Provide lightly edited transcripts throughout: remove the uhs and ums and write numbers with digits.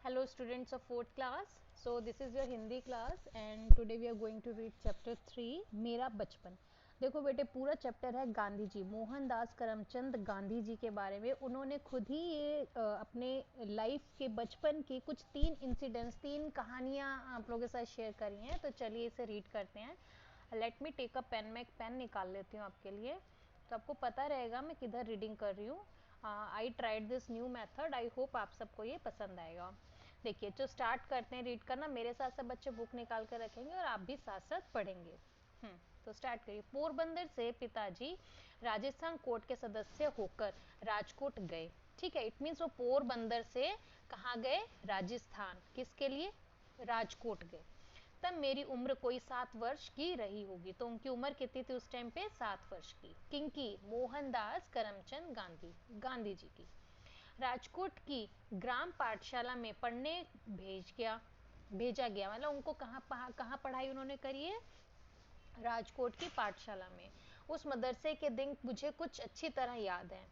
Hello students of 4th class. So this is your Hindi class and today we are going to read chapter 3 मेरा बचपन। देखो बेटे पूरा chapter है गांधी जी, मोहनदास करमचंद गांधी जी के बारे में। उन्होंने खुद ही ये अपने लाइफ के बचपन की कुछ 3 इंसिडेंट्स 3 कहानियाँ आप लोगों के साथ शेयर करी हैं। तो चलिए इसे रीड करते हैं। Let me take a pen, मैं एक पेन निकाल लेती हूँ आपके लिए, तो आपको पता रहेगा मैं किधर रीडिंग कर रही हूँ। I tried this new method, I hope आप सबको ये पसंद आएगा। देखिए तो स्टार्ट करते हैं रीड करना। मेरे साथ सब बच्चे बुक निकाल कर रखेंगे और आप भी साथ साथ पढ़ेंगे। तो स्टार्ट करिए। पोरबंदर से पिताजी राजस्थान कोर्ट के सदस्य होकर राजकोट गए। ठीक है, इट मीन्स वो पोरबंदर से कहाँ गए? राजस्थान। किसके लिए? राजकोट गए। तब मेरी उम्र कोई 7 वर्ष की रही होगी। तो उनकी उम्र कितनी थी उस टाइम पे? 7 वर्ष की। किनकी? मोहनदास करमचंद गांधी, गांधी जी की। राजकोट की ग्राम पाठशाला में पढ़ने भेजा गया। मतलब उनको कहाँ पढ़ाई उन्होंने करी है? राजकोट की पाठशाला में। उस मदरसे के दिन मुझे कुछ अच्छी तरह याद है।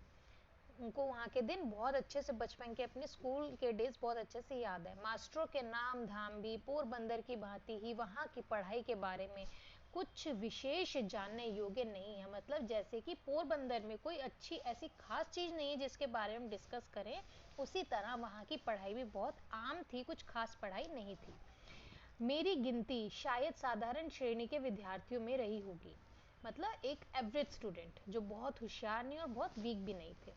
उनको वहाँ के दिन बहुत अच्छे से, बचपन के अपने स्कूल के डेज बहुत अच्छे से याद है। मास्टरों के नाम धाम भी पोरबंदर की भांति ही वहाँ की पढ़ाई के बारे में कुछ विशेष जानने योग्य नहीं है। मतलब जैसे कि पोरबंदर में कोई अच्छी ऐसी खास चीज़ नहीं है जिसके बारे में डिस्कस करें, उसी तरह वहाँ की पढ़ाई भी बहुत आम थी, कुछ खास पढ़ाई नहीं थी। मेरी गिनती शायद साधारण श्रेणी के विद्यार्थियों में रही होगी। मतलब एक एवरेज स्टूडेंट, जो बहुत होशियार नहीं और बहुत वीक भी नहीं थे।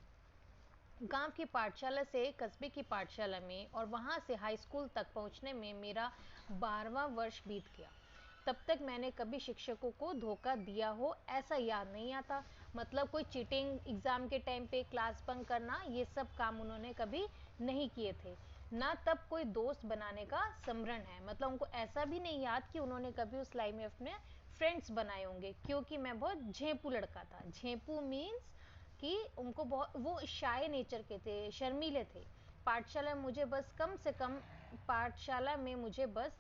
गांव की पाठशाला से कस्बे की पाठशाला में और वहां से हाई स्कूल तक पहुंचने में मेरा 12वां वर्ष बीत गया। तब तक मैंने कभी शिक्षकों को धोखा दिया हो ऐसा याद नहीं आता। मतलब कोई चीटिंग, एग्जाम के टाइम पे क्लास बंक करना, ये सब काम उन्होंने कभी नहीं किए थे। ना तब कोई दोस्त बनाने का स्मरण है। मतलब उनको ऐसा भी नहीं याद कि उन्होंने कभी उस लाइफ में अपने फ्रेंड्स बनाए होंगे, क्योंकि मैं बहुत झेंपू लड़का था। झेंपू मीन्स कि उनको बहुत, वो शाय नेचर के थे, शर्मीले थे। पाठशाला में मुझे बस कम से कम पाठशाला में मुझे बस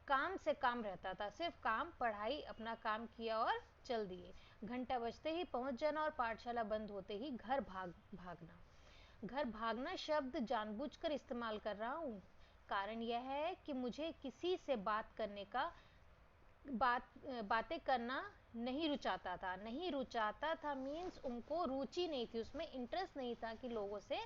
काम से काम रहता था। सिर्फ काम, पढ़ाई, अपना काम किया और चल दिए। घंटा बजते ही पहुंच जाना और पाठशाला बंद होते ही घर भागना। घर भागना शब्द जानबूझकर इस्तेमाल कर रहा हूँ। कारण यह है कि मुझे किसी से बातें करना नहीं रुचाता था मीन्स उनको रुचि नहीं थी, उसमें इंटरेस्ट नहीं था कि लोगों से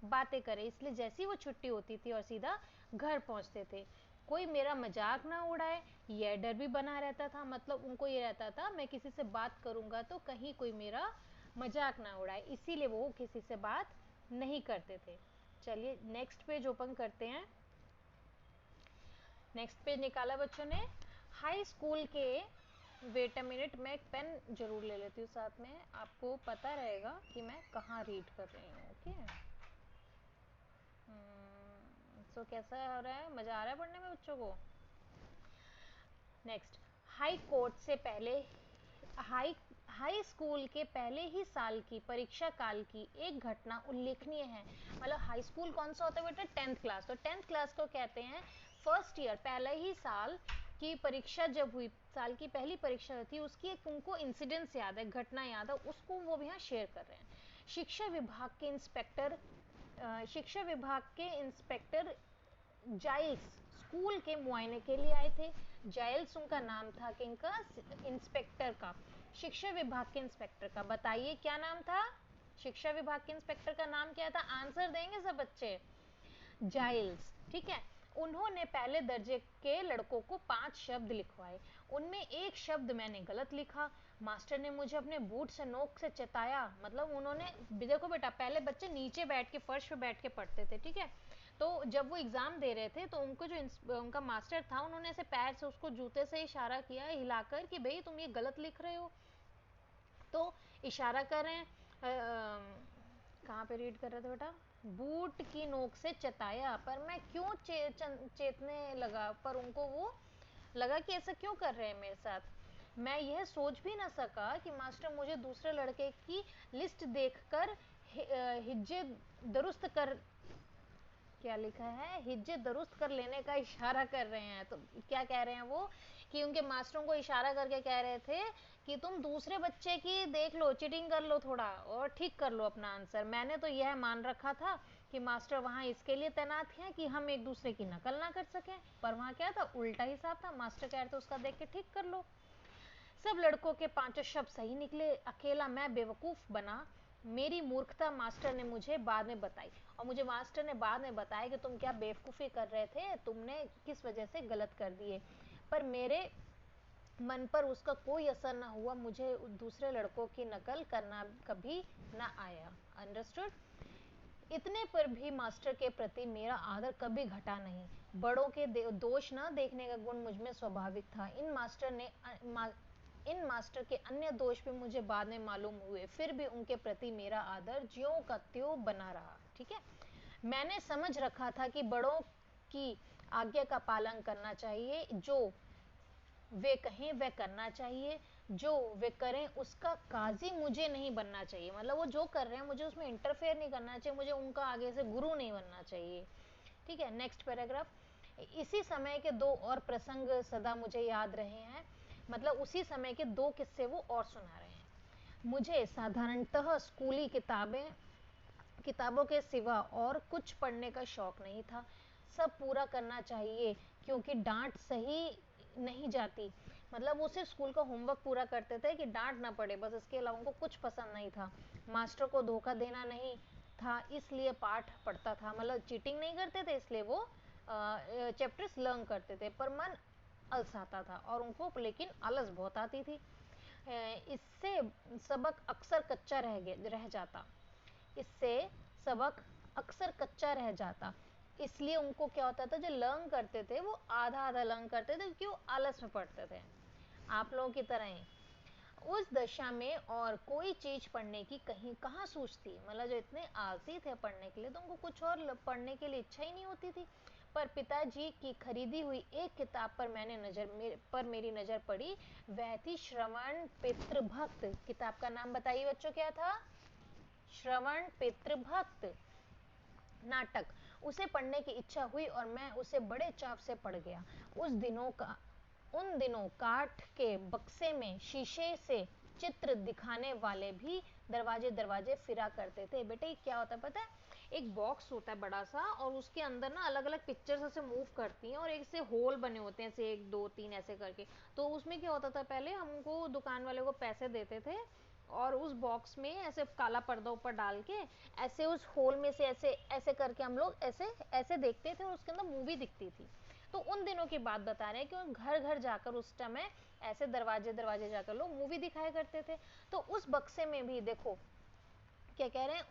बातें करें। इसलिए जैसी वो छुट्टी होती थी और सीधा घर पहुंचते थे। कोई मेरा मजाक ना उड़ाए, यह डर भी बना रहता था। मतलब उनको ये रहता था मैं किसी से बात करूंगा तो कहीं कोई मेरा मजाक ना उड़ाए, इसीलिए वो किसी से बात नहीं करते थे। चलिए नेक्स्ट पेज ओपन करते हैं। नेक्स्ट पेज निकाला बच्चों ने। हाई स्कूल के, वेट अ मिनट, मैं एक पेन जरूर ले लेती हूँ साथ में, आपको पता रहेगा कि मैं कहाँ रीड कर रही हूँ। ओके, सो कैसा हो रहा है? मजा आ रहा है पढ़ने में बच्चों को? नेक्स्ट, हाई कोर्ट से पहले हाई हाई स्कूल के पहले ही साल की परीक्षा काल की एक घटना उल्लेखनीय है। मतलब हाई स्कूल कौन सा होता है बेटा? 10th class. तो 10th क्लास को कहते हैं फर्स्ट ईयर, पहले ही साल की परीक्षा जब हुई, साल की पहली परीक्षा थी, उसकी एक उनको इंसिडेंस याद है, घटना याद है, उसको वो भी यहाँ शेयर कर रहे हैं। शिक्षा विभाग के इंस्पेक्टर जाइल्स स्कूल के मुआयने के लिए आए थे। जाइल्स उनका नाम था, किनका? इंस्पेक्टर का, शिक्षा विभाग के इंस्पेक्टर का। बताइए क्या नाम था? शिक्षा विभाग के इंस्पेक्टर का नाम क्या था? आंसर देंगे सब बच्चे? जाइल्स। ठीक है। उन्होंने पहले दर्जे के लड़कों को 5 शब्द लिखवाए। उनमें एक शब्द मैंने गलत लिखा। मास्टर ने मुझे अपने बूट से नोक से चेताया। मतलब उन्होंने, देखो बेटा पहले बच्चे नीचे बैठ के, फर्श पे बैठ के पढ़ते थे, ठीक है। तो जब वो एग्जाम दे रहे थे तो उनको जो उनका मास्टर था, उन्होंने ऐसे पैर से उसको जूते से इशारा किया हिलाकर कि भाई तुम ये गलत लिख रहे हो। तो इशारा कर रहे हैं, कहाँ पे रीड कर रहे थे बेटा? बूट की नोक से चेताया। पर मैं क्यों चेतने लगा, पर उनको वो लगा कि ऐसा क्यों कर रहे हैं मेरे साथ। मैं यह सोच भी ना सका कि मास्टर मुझे दूसरे लड़के की लिस्ट देखकर हिज्जे दुरुस्त कर, क्या लिखा है? हिज्जे दुरुस्त कर लेने का इशारा कर रहे हैं। तो क्या कह रहे हैं वो? कि उनके मास्टरों को इशारा करके कह रहे थे कि तुम दूसरे बच्चे की देख लो, चीटिंग कर लो थोड़ा और ठीक कर लो अपना आंसर। मैंने तो यह मान रखा था कि मास्टर वहाँ इसके लिए तैनात हैं कि हम एक दूसरे की नकल ना कर सकें, पर वहाँ क्या था, उल्टा हिसाब था। मास्टर कह रहे थे उसका देख के ठीक कर लो। सब लड़कों के पांचों शब्द सही निकले, अकेला मैं बेवकूफ़ बना। मेरी मूर्खता मास्टर ने मुझे बाद में बताई, और मुझे मास्टर ने बाद में बताया कि तुम क्या बेवकूफ़ी कर रहे थे, तुमने किस वजह से गलत कर दिए। पर मेरे मन पर उसका कोई असर ना हुआ, मुझे दूसरे लड़कों की नकल करना कभी ना आया। अंडरस्टूड? इतने पर भी मास्टर के प्रति मेरा आदर कभी घटा नहीं। बड़ों के दोष ना देखने का गुण मुझ में स्वाभाविक था। इन मास्टर के अन्य दोष भी मुझे बाद में मालूम हुए, फिर भी उनके प्रति मेरा आदर ज्यों का त्यों बना रहा। ठीक है, मैंने समझ रखा था कि बड़ों की आज्ञा का पालन करना चाहिए, जो वे कहें वह करना चाहिए, जो वे करें उसका काजी मुझे नहीं बनना चाहिए। मतलब वो जो कर रहे हैं मुझे उसमें इंटरफेयर नहीं करना चाहिए, मुझे उनका आगे से गुरु नहीं बनना चाहिए। ठीक है, नेक्स्ट पैराग्राफ। इसी समय के दो और प्रसंग सदा मुझे याद रहे हैं। मतलब उसी समय के दो किस्से वो और सुना रहे हैं। मुझे साधारणतः स्कूली किताबों के सिवा और कुछ पढ़ने का शौक नहीं था। सब पूरा करना चाहिए क्योंकि डांट सही नहीं जाती। मतलब वो सिर्फ स्कूल का होमवर्क पूरा करते थे कि डांट ना पड़े, बस इसके अलावा उनको कुछ पसंद नहीं था। मास्टर को धोखा देना नहीं था, इसलिए पाठ पढ़ता था। मतलब चीटिंग नहीं करते थे, इसलिए वो चैप्टर्स लर्न करते थे, पर मन अलसाता था और उनको लेकिन आलस बहुत आती थी। इससे सबक अक्सर कच्चा रह जाता। इससे सबक अक्सर कच्चा रह जाता। इसलिए उनको क्या होता था, जो लर्न करते थे वो आधा आधा लर्न करते थे क्योंकि वो आलस में पढ़ते थे, आप लोगों की तरह ही। उस दशा में और कोई चीज पढ़ने की कहीं कहाँ सूझती। मतलब जो इतने आलसी थे पढ़ने के लिए, तो उनको कुछ और पढ़ने के लिए इच्छा ही नहीं होती थी। पर पिताजी की खरीदी हुई एक किताब पर मेरी नजर पड़ी। वह थी श्रवण पितृभक्त। किताब का नाम बताइए बच्चों, क्या था? श्रवण पितृभक्त नाटक। उसे पढ़ने की इच्छा हुई और मैं उसे बड़े चाव से पढ़ गया। उन दिनों काठ के बक्से में शीशे से चित्र दिखाने वाले भी दरवाजे दरवाजे फिरा करते थे। बेटे क्या होता है पता है? एक बॉक्स होता है बड़ा सा, और उसके अंदर ना अलग अलग पिक्चर्स ऐसे मूव करती हैं, और एक से होल बने होते हैं, ऐसे 1 2 3 ऐसे करके। तो उसमें क्या होता था, पहले हमको दुकान वाले को पैसे देते थे, और उस बॉक्स में ऐसे काला पर्दा ऊपर डाल के ऐसे उस होल में से ऐसे ऐसे करके हम लोग ऐसे ऐसे देखते थे, और उसके अंदर मूवी दिखती थी। तो उन दिनों की बात बता रहे हैं कि घर घर जाकर उस समय ऐसे दरवाजे दरवाजे जाकर लोग मूवी दिखाया करते थे। तो उस बक्से में भी देखो क्या कह रहे हैं,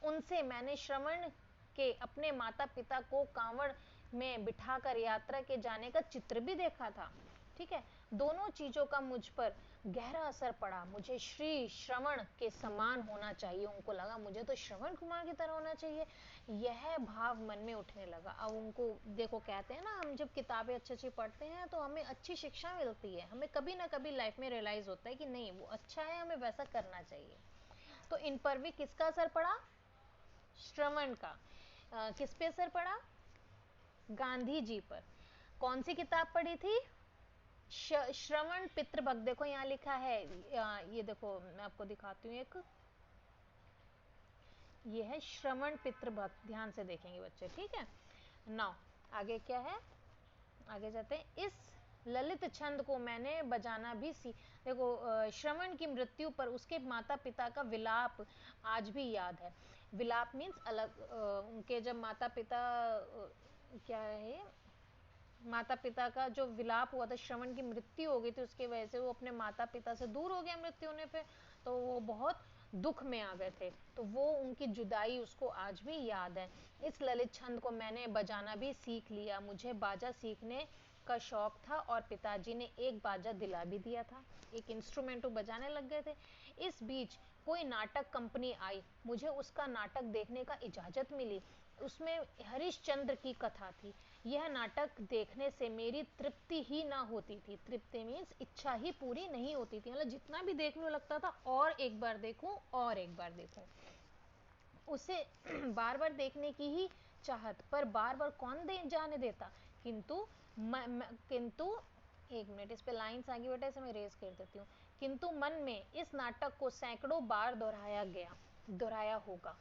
उनसे मैंने श्रवण के अपने माता पिता को कांवड़ में बिठाकर यात्रा के जाने का चित्र भी देखा था। ठीक है, दोनों चीजों का मुझ पर गहरा असर पड़ा। मुझे श्री श्रवण के समान होना चाहिए। उनको लगा मुझे तो श्रवण कुमार की तरह होना चाहिए। यह भाव मन में उठने लगा। अब उनको देखो, कहते हैं ना, हम जब किताबें अच्छी अच्छी पढ़ते हैं तो हमें अच्छी शिक्षा मिलती है, हमें कभी ना कभी लाइफ में रियलाइज होता है कि नहीं वो अच्छा है, हमें वैसा करना चाहिए। तो इन पर भी किसका असर पड़ा? श्रवण का। किस पे असर पड़ा? गांधी जी पर। कौन सी किताब पढ़ी थी? श्रवण पितृभक्त। देखो यहाँ लिखा है, ये देखो मैं आपको दिखाती हूँ एक, ये है श्रवण पितृभक्त। ध्यान से देखेंगे बच्चे, ठीक है। नाउ आगे क्या है, आगे जाते हैं। इस ललित छंद को मैंने बजाना भी देखो, श्रवण की मृत्यु पर उसके माता पिता का विलाप आज भी याद है। विलाप मीन्स अलग, उनके जब माता पिता क्या है, माता पिता का जो विलाप हुआ था, श्रवण की मृत्यु हो गई थी, उसकी वजह से वो अपने माता पिता से दूर हो गया मृत्यु होने पे, तो वो बहुत दुख में आ गए थे। तो वो उनकी जुदाई उसको आज भी याद है। इस ललित छंद को मैंने बजाना भी सीख लिया। मुझे बाजा सीखने का शौक था और पिताजी ने एक बाजा दिला भी दिया था। एक इंस्ट्रूमेंट वो बजाने लग गए थे। इस बीच कोई नाटक कंपनी आई, मुझे उसका नाटक देखने का इजाजत मिली। उसमें हरिश्चंद्र की कथा थी। यह नाटक देखने से मेरी तृप्ति ही ना होती थी। तृप्ति मीन्स इच्छा ही पूरी नहीं होती थी। मतलब जितना भी देखने लगता था, और एक बार देखूं और एक बार देखूं, उसे बार बार देखने की ही चाहत। पर बार बार कौन जाने देता। किंतु एक मिनट, इस पे लाइन्स आगे बेटा, इसे मैं रेज कर देती हूँ। किंतु मन में इस नाटक को सैकड़ों बार दोहराया होगा।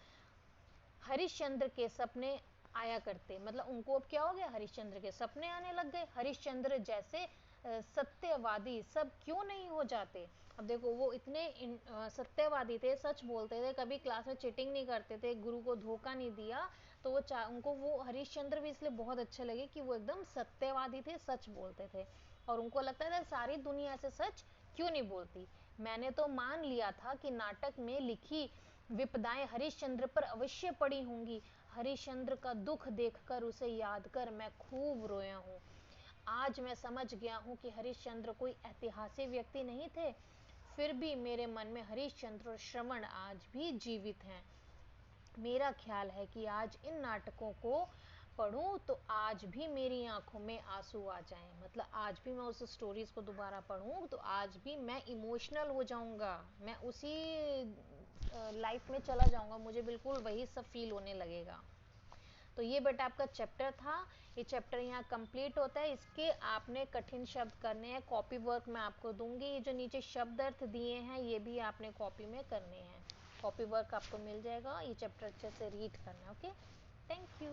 हरिश्चंद्र के सपने आया करते, मतलब उनको अब क्या हो गया, हरिश्चंद्र के सपने आने लग गए। हरिश्चंद्र जैसे सत्यवादी सब क्यों नहीं हो जाते। अब देखो वो इतने सत्यवादी थे, सच बोलते थे, कभी क्लास में चीटिंग नहीं करते थे, गुरु को धोखा नहीं दिया, तो वो उनको वो हरिश्चंद्र भी इसलिए बहुत अच्छे लगे कि वो एकदम सत्यवादी थे, सच बोलते थे। और उनको लगता था सारी दुनिया से सच क्यों नहीं बोलती। मैंने तो मान लिया था कि नाटक में लिखी विपदाएं हरिश्चंद्र पर अवश्य पड़ी होंगी। हरिश्चंद्र का दुख देखकर, उसे याद कर मैं खूब रोया हूँ। आज मैं समझ गया हूँ कि हरिश्चंद्र कोई ऐतिहासिक व्यक्ति नहीं थे, फिर भी मेरे मन में हरिश्चंद्र और श्रवण आज भी जीवित हैं। मेरा ख्याल है कि आज इन नाटकों को पढूं तो आज भी मेरी आंखों में आंसू आ जाएं, मतलब आज भी मैं उस स्टोरीज को दोबारा पढूं तो आज भी मैं इमोशनल हो जाऊंगा, मैं उसी लाइफ में चला जाऊंगा, मुझे बिल्कुल वही सब फील होने लगेगा। तो ये बेटा आपका चैप्टर था, ये चैप्टर यहाँ कंप्लीट होता है। इसके आपने कठिन शब्द करने हैं, कॉपी वर्क मैं आपको दूंगी, ये जो नीचे शब्द अर्थ दिए हैं ये भी आपने कॉपी में करने हैं, कॉपी वर्क आपको मिल जाएगा। ये चैप्टर अच्छे से रीड करना है। Okay, thank you.